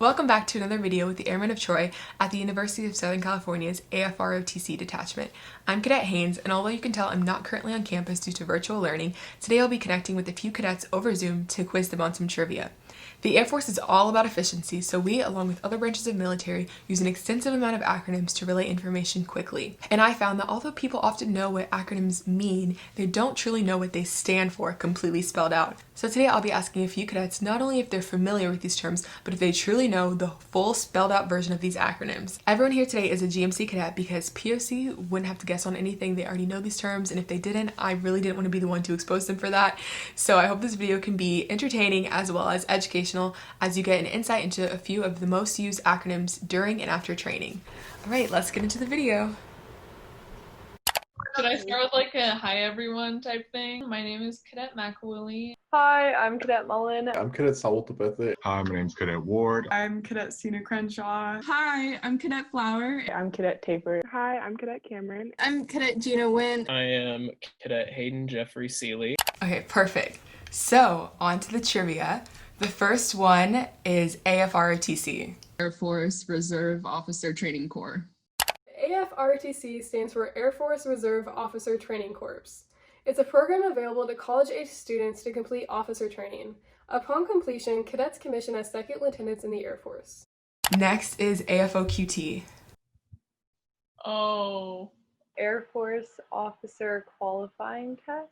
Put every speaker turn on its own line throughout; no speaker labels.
Welcome back to another video with the Airmen of Troy at the University of Southern California's AFROTC detachment. I'm Cadet Haynes, and although you can tell I'm not currently on campus due to virtual learning, today I'll be connecting with a few cadets over Zoom to quiz them on some trivia. The Air Force is all about efficiency, so we, along with other branches of military, use an extensive amount of acronyms to relay information quickly. And I found that although people often know what acronyms mean, they don't truly know what they stand for completely spelled out. So today I'll be asking a few cadets not only if they're familiar with these terms, but if they truly know the full spelled out version of these acronyms. Everyone here today is a GMC cadet because POC wouldn't have to guess on anything. They already know these terms, and if they didn't, I really didn't want to be the one to expose them for that. So I hope this video can be entertaining as well as educational as you get an insight into a few of the most used acronyms during and after training. All right, let's get into the video.
Should I start with like a hi everyone type thing? My name is Cadet McWillie.
Hi, I'm Cadet Mullen.
I'm Cadet Sawultapethe.
Hi, my name's Cadet Ward.
I'm Cadet Cena Crenshaw.
Hi, I'm Cadet Flower.
I'm Cadet Taper.
Hi, I'm Cadet Cameron.
I'm Cadet Gina Wynn.
I am Cadet Hayden Jeffrey Seeley.
Okay, perfect. So, on to the trivia. The first one is AFROTC.
Air Force Reserve Officer Training Corps.
AFROTC stands for Air Force Reserve Officer Training Corps. It's a program available to college-age students to complete officer training. Upon completion, cadets commission as second lieutenants in the Air Force.
Next is AFOQT.
Oh,
Air Force Officer Qualifying Test.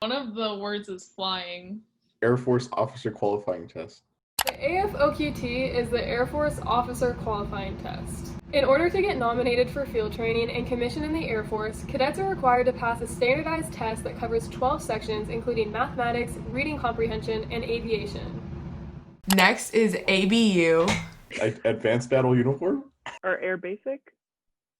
one of the words is flying.
Air Force Officer Qualifying Test.
The AFOQT is the Air Force Officer Qualifying Test. In order to get nominated for field training and commission in the Air Force, cadets are required to pass a standardized test that covers 12 sections, including mathematics, reading comprehension, and aviation.
Next is ABU.
Advanced Battle Uniform?
Or Air Basic?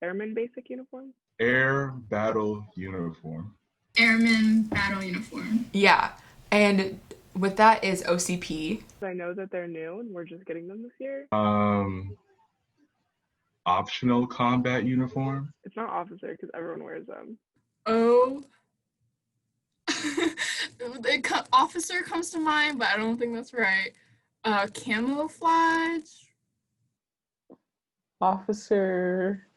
Airman Basic Uniform?
Air Battle Uniform.
Airmen Battle Uniform.
Yeah, and with that is OCP.
I know that they're new and we're just getting them this year.
Optional Combat Uniform.
It's not officer because everyone wears them.
Oh. Officer comes to mind, but I don't think that's right. Camouflage.
Officer.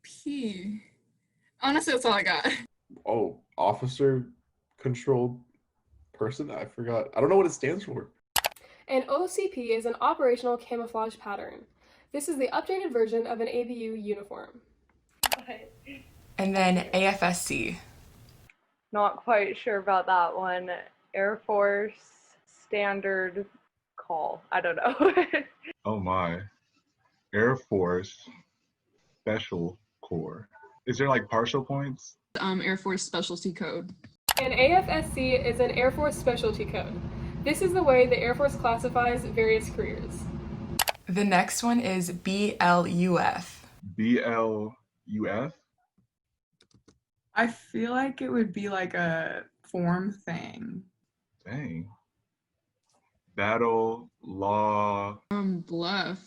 P. Honestly, that's all I got.
Oh, Officer Controlled Person? I forgot. I don't know what it stands for.
And OCP is an operational camouflage pattern. This is the updated version of an ABU uniform.
And then AFSC.
Not quite sure about that one. Air Force Standard Call. I don't know.
Oh my. Air Force Special Corps. Is there like partial points?
Air Force Specialty Code.
And AFSC is an Air Force Specialty Code. This is the way the Air Force classifies various careers.
The next one is BLUF.
BLUF?
I feel like it would be like a form thing.
Dang. Battle Law.
Bluff.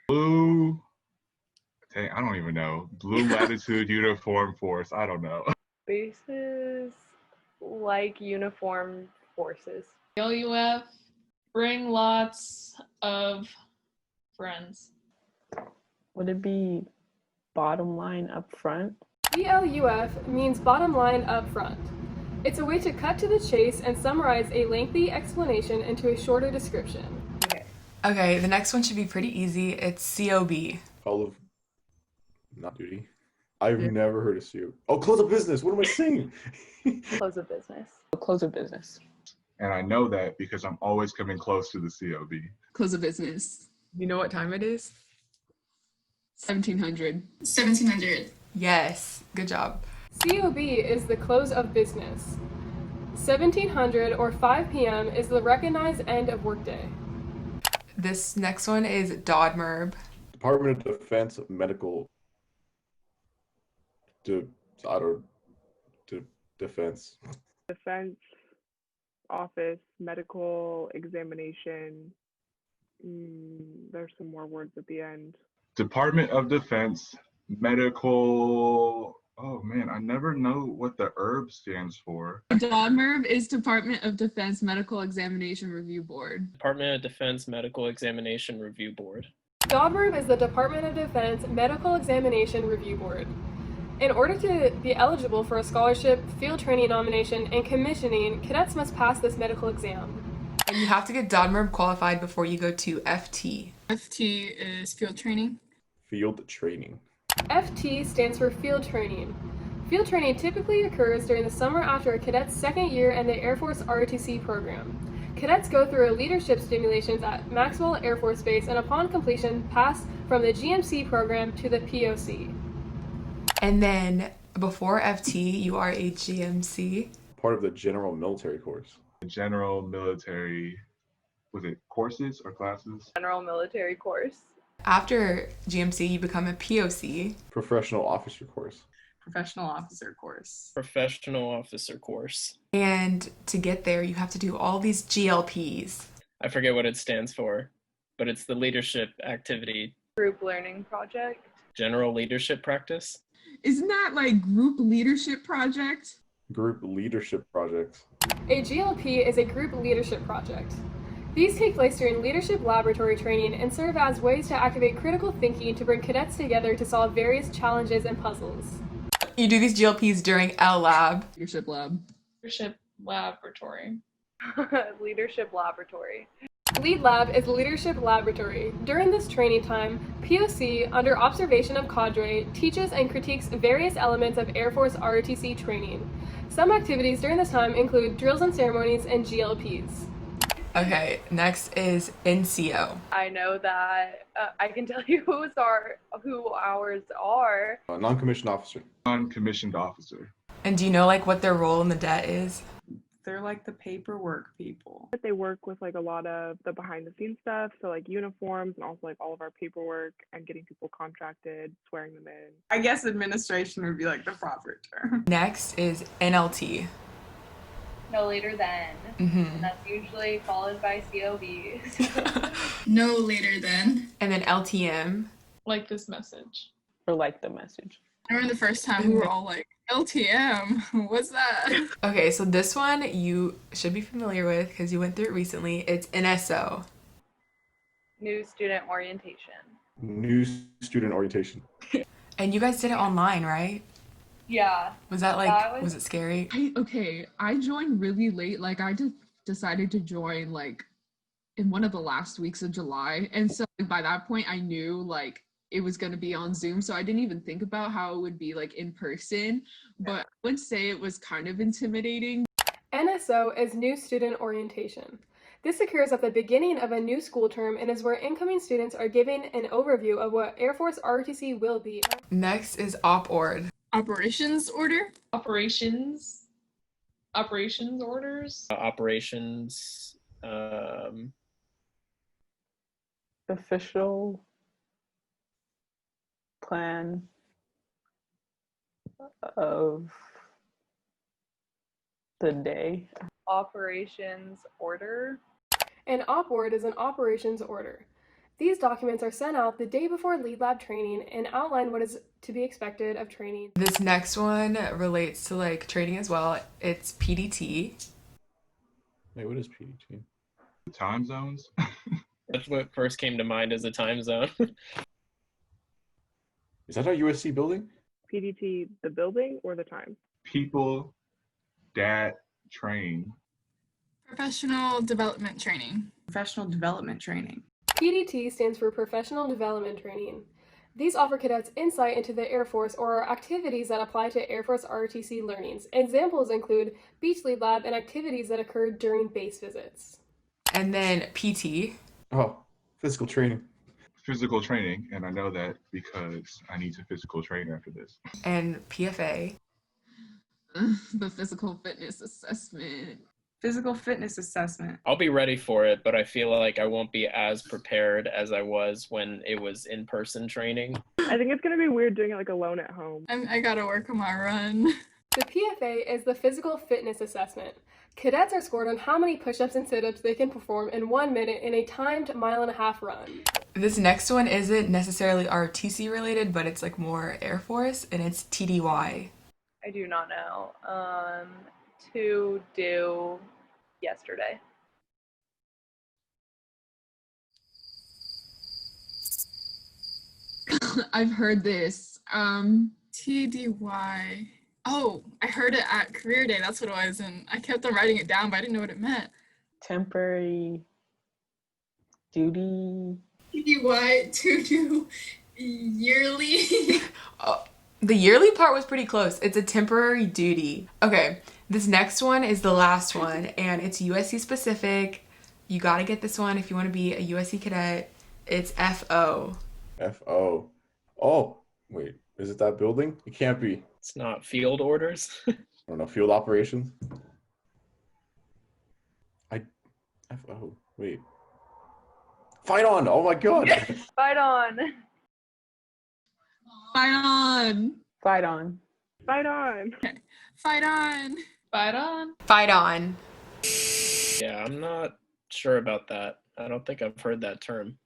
Blue. Dang, I don't even know. Blue Latitude Uniform Force. I don't know.
Bases like uniform forces.
LUF, bring lots of friends.
Would it be bottom line up front?
BLUF means bottom line up front. It's a way to cut to the chase and summarize a lengthy explanation into a shorter description.
Okay, the next one should be pretty easy. It's COB.
Call of Not Duty. I've never heard of CU. Oh, Close of Business. What am I saying?
Close of business. Close of business.
And I know that because I'm always coming close to the COB.
Close of business.
You know what time it is?
1700. 1700.
Yes, good job.
COB is the close of business. 1700 or 5 p.m. is the recognized end of workday.
This next one is DODMERB.
Department of Defense Medical Defense.
Defense Office Medical Examination. There's some more words at the end.
Department of Defense Medical Oh man, I never know what the herb stands for.
DODMERV is Department of Defense Medical Examination Review Board.
Department of Defense Medical Examination Review Board.
DODMERV is the Department of Defense Medical Examination Review Board. In order to be eligible for a scholarship, field training nomination, and commissioning, cadets must pass this medical exam.
And you have to get DODMERB qualified before you go to FT.
FT is field training.
Field training.
FT stands for field training. Field training typically occurs during the summer after a cadet's second year in the Air Force ROTC program. Cadets go through leadership stimulations at Maxwell Air Force Base and upon completion pass from the GMC program to the POC.
And then before FT, you are a GMC.
Part of the general military course.
General military, was it courses or classes?
General military course.
After GMC, you become a POC.
Professional officer course.
Professional Officer course.
Professional Officer course.
And to get there, you have to do all these GLPs.
I forget what it stands for, but it's the leadership activity.
Group learning project.
General leadership practice.
Isn't that like group leadership project?
Group leadership projects.
A GLP is a group leadership project. These take place during leadership laboratory training and serve as ways to activate critical thinking to bring cadets together to solve various challenges and puzzles.
You do these GLPs during L Lab.
Leadership lab.
Leadership laboratory.
Leadership laboratory.
Lead Lab is Leadership Laboratory. During this training time, POC, under observation of cadre, teaches and critiques various elements of Air Force ROTC training. Some activities during this time include drills and ceremonies and GLPs.
Okay, next is NCO.
I know that I can tell you who ours are.
Non-commissioned officer.
Non-commissioned officer.
And do you know like what their role in the DET is?
They're like the paperwork people.
But they work with like a lot of the behind the scenes stuff, so like uniforms and also like all of our paperwork and getting people contracted, swearing them in.
I guess administration would be like the proper term.
Next is NLT.
No later than.
Mm-hmm.
And that's usually followed by COVs.
No later than.
And then LTM.
Like this message.
Or like the message.
I remember the first time we were all like, LTM, what's that?
Okay, so this one you should be familiar with because you went through it recently. It's NSO.
New student orientation.
New student orientation.
And you guys did it online, right?
Yeah.
Was that like,
That
was it scary?
I joined really late. Like I just decided to join like in one of the last weeks of July. And so like, by that point I knew like it was going to be on Zoom. So I didn't even think about how it would be like in person, but I would say it was kind of intimidating.
NSO is New Student Orientation. This occurs at the beginning of a new school term and is where incoming students are given an overview of what Air Force ROTC will be.
Next is OP-ORD.
Operations order?
Operations orders.
Operations.
Official plan of the day.
Operations order.
An op-ord is an operations order. These documents are sent out the day before lead lab training and outline what is to be expected of training.
This next one relates to like training as well. It's PDT.
Wait, what is PDT?
Time zones.
That's what first came to mind as a time zone.
Is that our USC building?
PDT, the building or the time?
People that train.
Professional development training.
Professional development training.
PDT stands for Professional Development Training. These offer cadets insight into the Air Force or activities that apply to Air Force ROTC learnings. Examples include beach lead lab and activities that occur during base visits.
And then PT.
Oh, physical training.
Physical training, and I know that because I need to physical train after this.
And PFA.
The physical fitness assessment. Physical fitness assessment.
I'll be ready for it, but I feel like I won't be as prepared as I was when it was in-person training.
I think it's going to be weird doing it like alone at home.
I gotta work on my run.
The PFA is the Physical Fitness Assessment. Cadets are scored on how many push-ups and sit-ups they can perform in 1 minute in a timed 1.5 mile run.
This next one isn't necessarily ROTC related, but it's like more Air Force, and it's TDY.
I do not know. To do yesterday.
I've heard this.
TDY. Oh, I heard it at career day. That's what it was, and I kept on writing it down, but I didn't know what it meant.
Temporary duty.
TDY to do yearly.
The yearly part was pretty close. It's a temporary duty. Okay, this next one is the last one, and it's USC specific. You gotta get this one if you want to be a USC cadet. It's FO.
FO. Oh, wait. Is it that building? It can't be.
It's not field orders.
I don't know. Field operations? FO. Wait. Fight on! Oh my god!
Fight on!
Fight on!
Fight on.
Fight on.
Fight on.
Fight on.
Fight on.
Yeah, I'm not sure about that. I don't think I've heard that term.